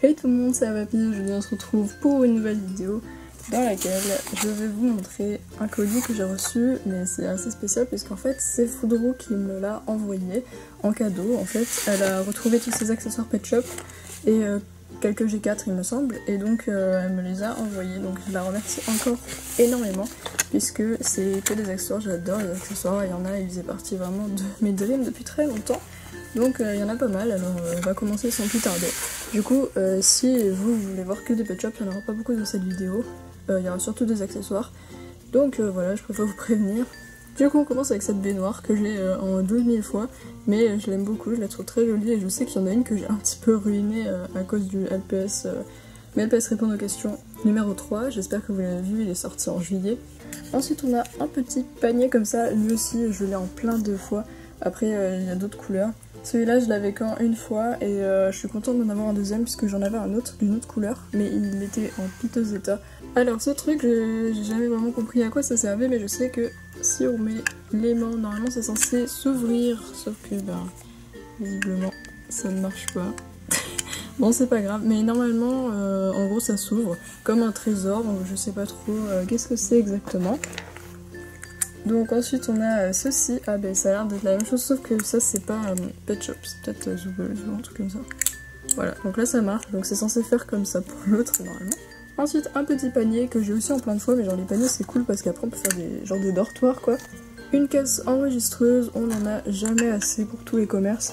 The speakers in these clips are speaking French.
Hey tout le monde, c'est Papy, on se retrouve pour une nouvelle vidéo dans laquelle je vais vous montrer un colis que j'ai reçu, mais c'est assez spécial puisqu'en fait c'est Foudrou qui me l'a envoyé en cadeau. En fait, elle a retrouvé tous ses accessoires Pet Shop et quelques G4 il me semble, et donc elle me les a envoyés, donc je la remercie encore énormément puisque c'est que des accessoires, j'adore les accessoires, il y en a, ils faisaient partie vraiment de mes dreams depuis très longtemps. Donc il y en a pas mal, alors on va commencer sans plus tarder. Du coup, si vous voulez voir que des pet shops, il n'y en aura pas beaucoup dans cette vidéo. Il y aura surtout des accessoires. Donc voilà, je préfère vous prévenir. Du coup, on commence avec cette baignoire que j'ai en 12 000 fois. Mais je l'aime beaucoup, je la trouve très jolie et je sais qu'il y en a une que j'ai un petit peu ruinée à cause du LPS. Mais LPS répond aux questions numéro 3. J'espère que vous l'avez vu, il est sorti en juillet. Ensuite, on a un petit panier comme ça. Lui aussi, je l'ai en plein 2 fois. Après, il y a d'autres couleurs. Celui-là, je l'avais qu'en une fois et je suis contente d'en avoir un deuxième puisque j'en avais un autre d'une autre couleur, mais il était en piteux état. Alors ce truc, j'ai jamais vraiment compris à quoi ça servait, mais je sais que si on met l'aimant, normalement c'est censé s'ouvrir, sauf que visiblement ça ne marche pas. Bon, c'est pas grave, mais normalement en gros ça s'ouvre comme un trésor, donc je sais pas trop qu'est-ce que c'est exactement. Donc ensuite on a ceci, ah ben ça a l'air d'être la même chose sauf que ça c'est pas Pet Shop, c'est peut-être Zoobles ou un truc comme ça. Voilà, donc là ça marche, donc c'est censé faire comme ça pour l'autre normalement. Ensuite un petit panier que j'ai aussi en plein de fois, mais genre les paniers c'est cool parce qu'après on peut faire des genres de dortoirs quoi. Une caisse enregistreuse, on en a jamais assez pour tous les commerces.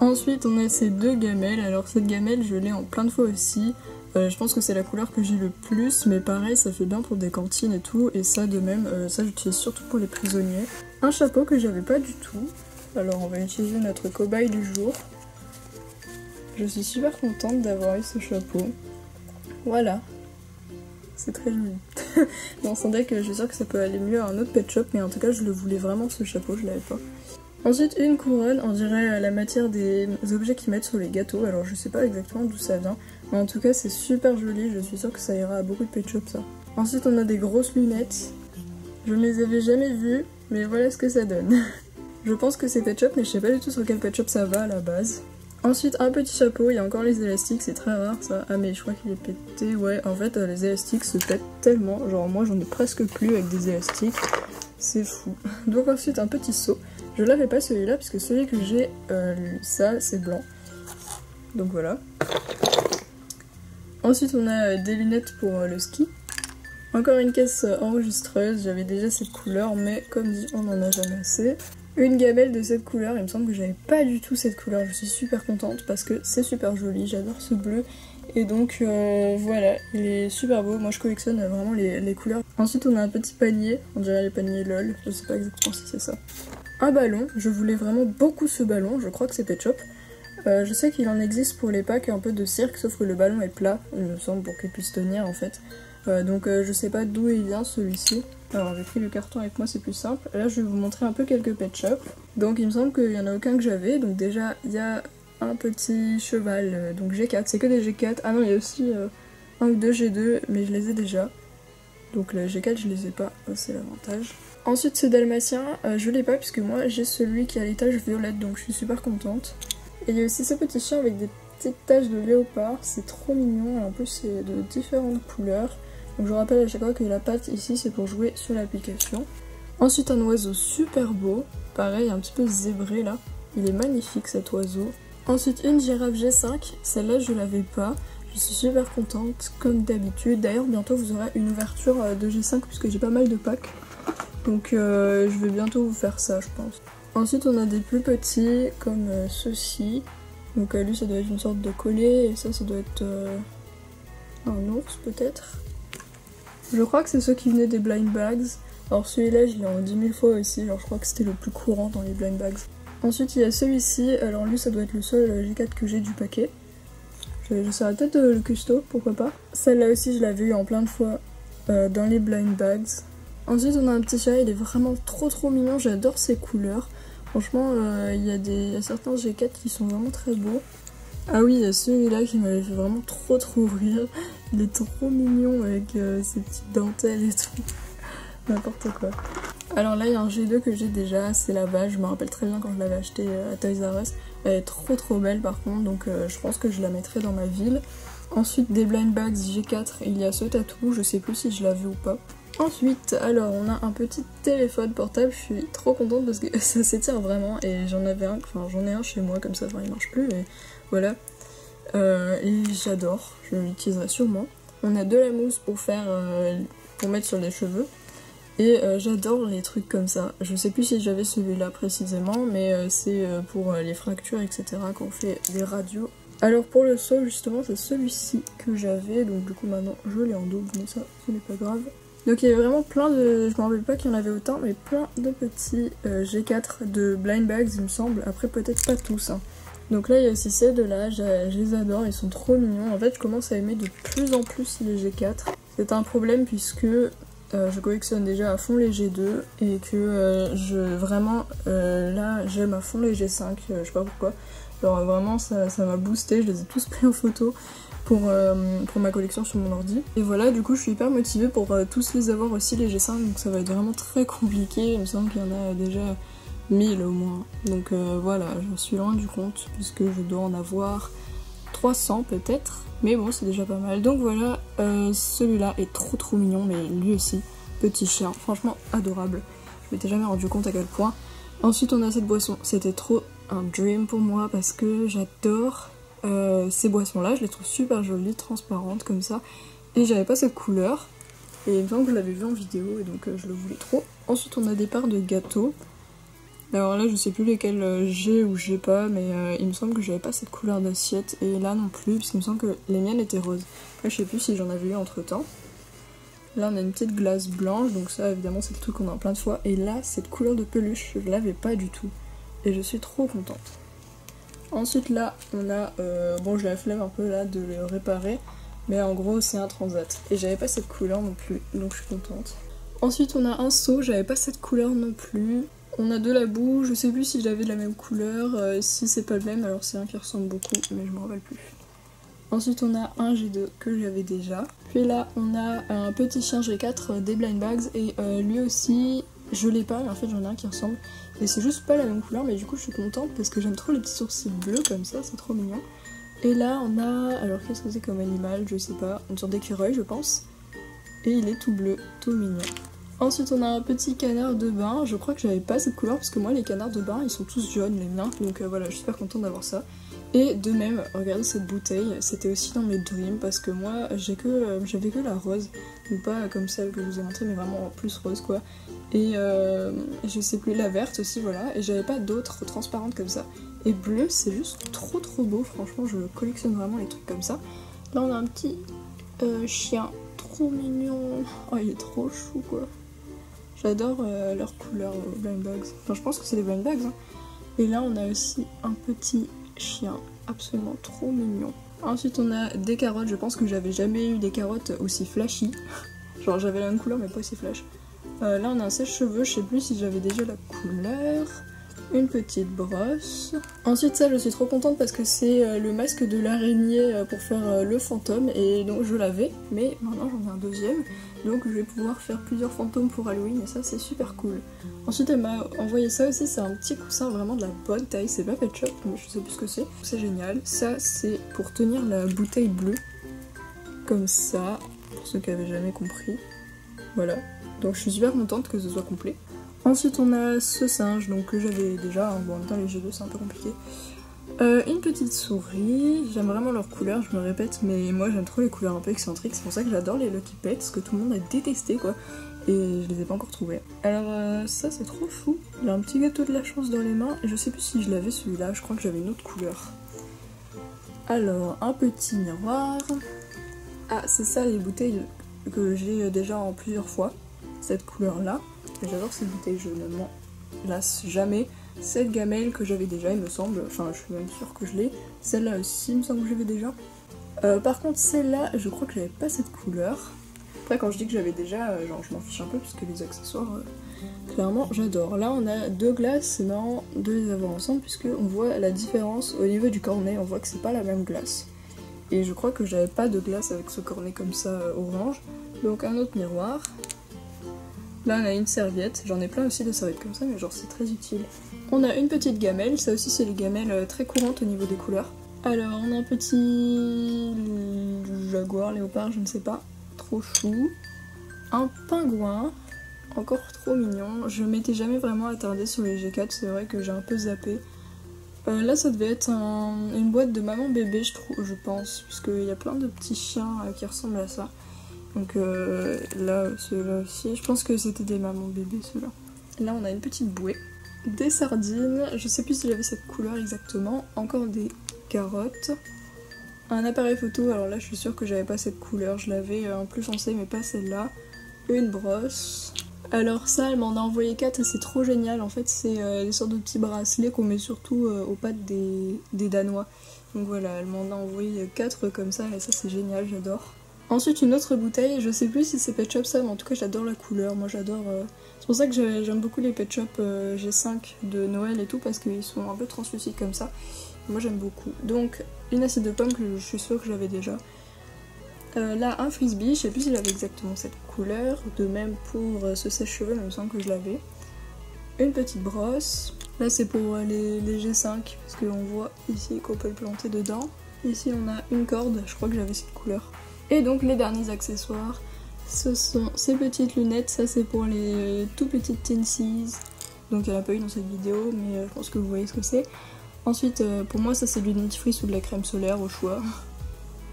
Ensuite on a ces deux gamelles, alors cette gamelle je l'ai en plein de fois aussi. Je pense que c'est la couleur que j'ai le plus, mais pareil, ça fait bien pour des cantines et tout, et ça de même, ça j'utilise surtout pour les prisonniers. Un chapeau que j'avais pas du tout, alors on va utiliser notre cobaye du jour. Je suis super contente d'avoir eu ce chapeau. Voilà, c'est très joli. Bon, sans deck, je suis sûre que ça peut aller mieux à un autre pet shop, mais en tout cas je le voulais vraiment ce chapeau, je l'avais pas. Ensuite une couronne, on dirait la matière des objets qu'ils mettent sur les gâteaux, alors je sais pas exactement d'où ça vient, mais en tout cas c'est super joli, je suis sûre que ça ira à beaucoup de pet shops ça. Ensuite on a des grosses lunettes, je ne les avais jamais vues, mais voilà ce que ça donne. Je pense que c'est pet shop, mais je sais pas du tout sur quel pet shop ça va à la base. Ensuite un petit chapeau, il y a encore les élastiques, c'est très rare ça. Ah mais je crois qu'il est pété, ouais en fait les élastiques se pètent tellement, genre moi j'en ai presque plus avec des élastiques, c'est fou. Donc ensuite un petit seau. Je l'avais pas celui-là puisque celui que j'ai, ça c'est blanc. Donc voilà. Ensuite on a des lunettes pour le ski. Encore une caisse enregistreuse, j'avais déjà cette couleur mais comme dit on en a jamais assez. Une gamelle de cette couleur, il me semble que j'avais pas du tout cette couleur, je suis super contente parce que c'est super joli, j'adore ce bleu. Et donc voilà, il est super beau, moi je collectionne vraiment les couleurs. Ensuite on a un petit panier, on dirait les paniers LOL, je sais pas exactement si c'est ça. Un ballon, je voulais vraiment beaucoup ce ballon, je crois que c'est Pet Shop. Je sais qu'il en existe pour les packs un peu de cirque, sauf que le ballon est plat, il me semble, pour qu'il puisse tenir en fait. Donc je sais pas d'où il vient celui-ci. Alors j'ai pris le carton avec moi, c'est plus simple. Là je vais vous montrer un peu quelques Pet Shop. Donc il me semble qu'il y en a aucun que j'avais, donc déjà il y a un petit cheval, donc G4, c'est que des G4. Ah non, il y a aussi un ou deux G2, mais je les ai déjà. Donc les G4 je les ai pas, c'est l'avantage. Ensuite ce dalmatien, je l'ai pas puisque moi j'ai celui qui a les taches violettes, donc je suis super contente. Et il y a aussi ce petit chien avec des petites taches de léopard, c'est trop mignon, et en plus c'est de différentes couleurs. Donc je rappelle à chaque fois que la patte ici c'est pour jouer sur l'application. Ensuite un oiseau super beau, pareil un petit peu zébré là, il est magnifique cet oiseau. Ensuite une girafe G5, celle-là je l'avais pas, je suis super contente comme d'habitude. D'ailleurs bientôt vous aurez une ouverture de G5 puisque j'ai pas mal de packs. Donc je vais bientôt vous faire ça je pense. Ensuite on a des plus petits comme ceux-ci. Donc lui ça doit être une sorte de collier et ça doit être un ours peut-être. Je crois que c'est ceux qui venaient des blind bags. Alors celui-là je l'ai en 10 000 fois aussi, genre je crois que c'était le plus courant dans les blind bags. Ensuite il y a celui-ci, alors lui ça doit être le seul G4 que j'ai du paquet. J'essaierai peut-être le custo, pourquoi pas. Celle-là aussi je l'avais eu en plein de fois dans les blind bags. Ensuite on a un petit chat, il est vraiment trop mignon, j'adore ses couleurs. Franchement il y a certains G4 qui sont vraiment très beaux. Ah oui, il y a celui-là qui m'avait fait vraiment trop rire. Il est trop mignon avec ses petites dentelles et tout. N'importe quoi. Alors là il y a un G2 que j'ai déjà, c'est la vache, je me rappelle très bien quand je l'avais acheté à Toys R Us. Elle est trop belle par contre, donc je pense que je la mettrai dans ma ville. Ensuite des blind bags G4, il y a ce tatou, je sais plus si je l'avais ou pas. Ensuite, alors on a un petit téléphone portable, je suis trop contente parce que ça s'étire vraiment et j'en avais un, enfin j'en ai un chez moi comme ça, enfin il marche plus mais voilà. Et j'adore, je l'utiliserai sûrement. On a de la mousse pour faire, pour mettre sur les cheveux et j'adore les trucs comme ça. Je sais plus si j'avais celui-là précisément mais c'est pour les fractures etc. quand on fait des radios. Alors pour le seau justement c'est celui-ci que j'avais donc du coup maintenant je l'ai en double mais ça ce n'est pas grave. Donc il y avait vraiment plein de, je me rappelle pas qu'il y en avait autant, mais plein de petits G4 de blind bags il me semble, après peut-être pas tous. Hein. Donc là il y a aussi ces deux-là, je les adore, ils sont trop mignons. En fait je commence à aimer de plus en plus les G4. C'est un problème puisque je collectionne déjà à fond les G2 et que là j'aime à fond les G5, je sais pas pourquoi. Genre vraiment ça m'a boosté, je les ai tous pris en photo. Pour ma collection sur mon ordi. Et voilà, du coup je suis hyper motivée pour tous les avoir aussi les G5, donc ça va être vraiment très compliqué, il me semble qu'il y en a déjà 1000 au moins. Donc voilà, je suis loin du compte, puisque je dois en avoir 300 peut-être, mais bon c'est déjà pas mal. Donc voilà, celui-là est trop mignon, mais lui aussi, petit chien, franchement adorable. Je m'étais jamais rendu compte à quel point. Ensuite on a cette boisson, c'était trop un dream pour moi, parce que j'adore ces boissons là, je les trouve super jolies, transparentes comme ça, et j'avais pas cette couleur et il me semble que je l'avais vu en vidéo et donc je le voulais trop. Ensuite on a des parts de gâteaux, alors là je sais plus lesquels j'ai ou j'ai pas, mais il me semble que j'avais pas cette couleur d'assiette et là non plus puisqu'il me semble que les miennes étaient roses. Après je sais plus si j'en avais eu entre temps. Là on a une petite glace blanche, donc ça évidemment c'est le truc qu'on a plein de fois, et là cette couleur de peluche je l'avais pas du tout et je suis trop contente. Ensuite là on a, bon j'ai la flemme un peu là de le réparer, mais en gros c'est un transat. Et j'avais pas cette couleur non plus, donc je suis contente. Ensuite on a un seau, j'avais pas cette couleur non plus. On a de la boue, je sais plus si j'avais de la même couleur, si c'est pas le même alors c'est un qui ressemble beaucoup, mais je me rappelle plus. Ensuite on a un G2 que j'avais déjà. Puis là on a un petit chien G4 des blind bags et lui aussi je l'ai pas mais en fait j'en ai un qui ressemble. Et c'est juste pas la même couleur, mais du coup je suis contente parce que j'aime trop les petits sourcils bleus comme ça, c'est trop mignon. Et là on a, alors qu'est-ce que c'est comme animal, je sais pas, une sorte d'écureuil je pense. Et il est tout bleu, tout mignon. Ensuite on a un petit canard de bain, je crois que j'avais pas cette couleur parce que moi les canards de bain ils sont tous jaunes les miens, donc voilà je suis super contente d'avoir ça. Et de même, regardez cette bouteille, c'était aussi dans mes dreams parce que moi j'avais que la rose, donc pas comme celle que je vous ai montrée mais vraiment plus rose quoi. Et je sais plus, la verte aussi voilà, et j'avais pas d'autres transparentes comme ça. Et bleu c'est juste trop beau, franchement je collectionne vraiment les trucs comme ça. Là on a un petit chien trop mignon, oh il est trop chou quoi. J'adore leur couleur blind bags, enfin je pense que c'est des blind bags hein. Et là on a aussi un petit chien absolument trop mignon. Ensuite on a des carottes, je pense que j'avais jamais eu des carottes aussi flashy. Genre j'avais la même couleur mais pas aussi flash. Là on a un sèche-cheveux, je sais plus si j'avais déjà la couleur. Une petite brosse. Ensuite ça je suis trop contente parce que c'est le masque de l'araignée pour faire le fantôme et donc je l'avais mais maintenant j'en ai un deuxième donc je vais pouvoir faire plusieurs fantômes pour Halloween et ça c'est super cool. Ensuite elle m'a envoyé ça aussi, c'est un petit coussin vraiment de la bonne taille, c'est pas Pet Shop mais je sais plus ce que c'est génial. Ça c'est pour tenir la bouteille bleue comme ça pour ceux qui avaient jamais compris. Voilà, donc je suis super contente que ce soit complet. Ensuite on a ce singe donc que j'avais déjà, hein. Bon en même temps les G2 c'est un peu compliqué. Une petite souris, j'aime vraiment leurs couleurs, je me répète mais moi j'aime trop les couleurs un peu excentriques, c'est pour ça que j'adore les Lucky Pets, que tout le monde a détesté quoi, et je les ai pas encore trouvés. Alors ça c'est trop fou, j'ai un petit gâteau de la chance dans les mains et je sais plus si je l'avais celui-là, je crois que j'avais une autre couleur. Alors un petit miroir, ah c'est ça les bouteilles que j'ai déjà en plusieurs fois, cette couleur là. J'adore cette bouteille, je ne m'en lasse jamais. Cette gamelle que j'avais déjà, il me semble, enfin je suis même sûre que je l'ai. Celle-là aussi, il me semble que j'avais déjà. Par contre, celle-là, je crois que j'avais pas cette couleur. Après, quand je dis que j'avais déjà, genre je m'en fiche un peu, puisque les accessoires, clairement, j'adore. Là, on a deux glaces, c'est marrant de les avoir ensemble, puisqu'on voit la différence au niveau du cornet, on voit que c'est pas la même glace. Et je crois que j'avais pas de glace avec ce cornet comme ça, orange. Donc un autre miroir. Là on a une serviette, j'en ai plein aussi de serviettes comme ça mais genre c'est très utile. On a une petite gamelle, ça aussi c'est les gamelles très courantes au niveau des couleurs. Alors on a un petit jaguar, léopard, je ne sais pas. Trop chou. Un pingouin, encore trop mignon. Je m'étais jamais vraiment attardée sur les G4, c'est vrai que j'ai un peu zappé. Là ça devait être une boîte de maman bébé je pense, puisqu'il y a plein de petits chiens qui ressemblent à ça. Donc là, ceux-là aussi, je pense que c'était des mamans bébés ceux-là. Là on a une petite bouée, des sardines, je sais plus si j'avais cette couleur exactement, encore des carottes, un appareil photo, alors là je suis sûre que j'avais pas cette couleur, je l'avais en plus foncé mais pas celle-là, une brosse. Alors ça, elle m'en a envoyé 4 et c'est trop génial, en fait c'est des sortes de petits bracelets qu'on met surtout aux pattes des Danois. Donc voilà, elle m'en a envoyé 4 comme ça et ça c'est génial, j'adore. Ensuite une autre bouteille, je sais plus si c'est Pet Shop ça, mais en tout cas j'adore la couleur, moi j'adore... C'est pour ça que j'aime beaucoup les Pet Shop G5 de Noël et tout, parce qu'ils sont un peu translucides comme ça. Moi j'aime beaucoup. Donc une assiette de pommes que je suis sûre que j'avais déjà. Là un frisbee, je sais plus si j'avais exactement cette couleur, de même pour ce sèche-cheveux, mais il me semble que je l'avais. Une petite brosse, là c'est pour les G5, parce qu'on voit ici qu'on peut le planter dedans. Ici on a une corde, je crois que j'avais cette couleur. Et donc les derniers accessoires, ce sont ces petites lunettes, ça c'est pour les tout petites Teensies. Donc il n'y en a pas eu dans cette vidéo, mais je pense que vous voyez ce que c'est. Ensuite pour moi ça c'est du dentifrice ou de la crème solaire au choix.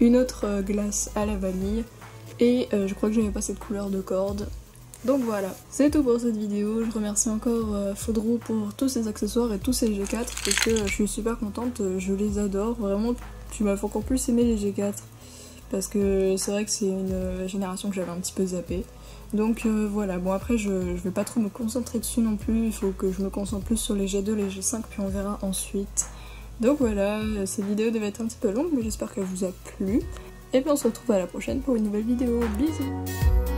Une autre glace à la vanille et je crois que j'avais pas cette couleur de corde. Donc voilà, c'est tout pour cette vidéo. Je remercie encore Fodro pour tous ces accessoires et tous ces G4 parce que je suis super contente, je les adore. Vraiment, tu m'as fait encore plus aimer les G4 parce que c'est vrai que c'est une génération que j'avais un petit peu zappée. Donc voilà, bon après je vais pas trop me concentrer dessus non plus, il faut que je me concentre plus sur les G2, les G5 puis on verra ensuite. Donc voilà, cette vidéo devait être un petit peu longue mais j'espère qu'elle vous a plu. Et puis on se retrouve à la prochaine pour une nouvelle vidéo. Bisous!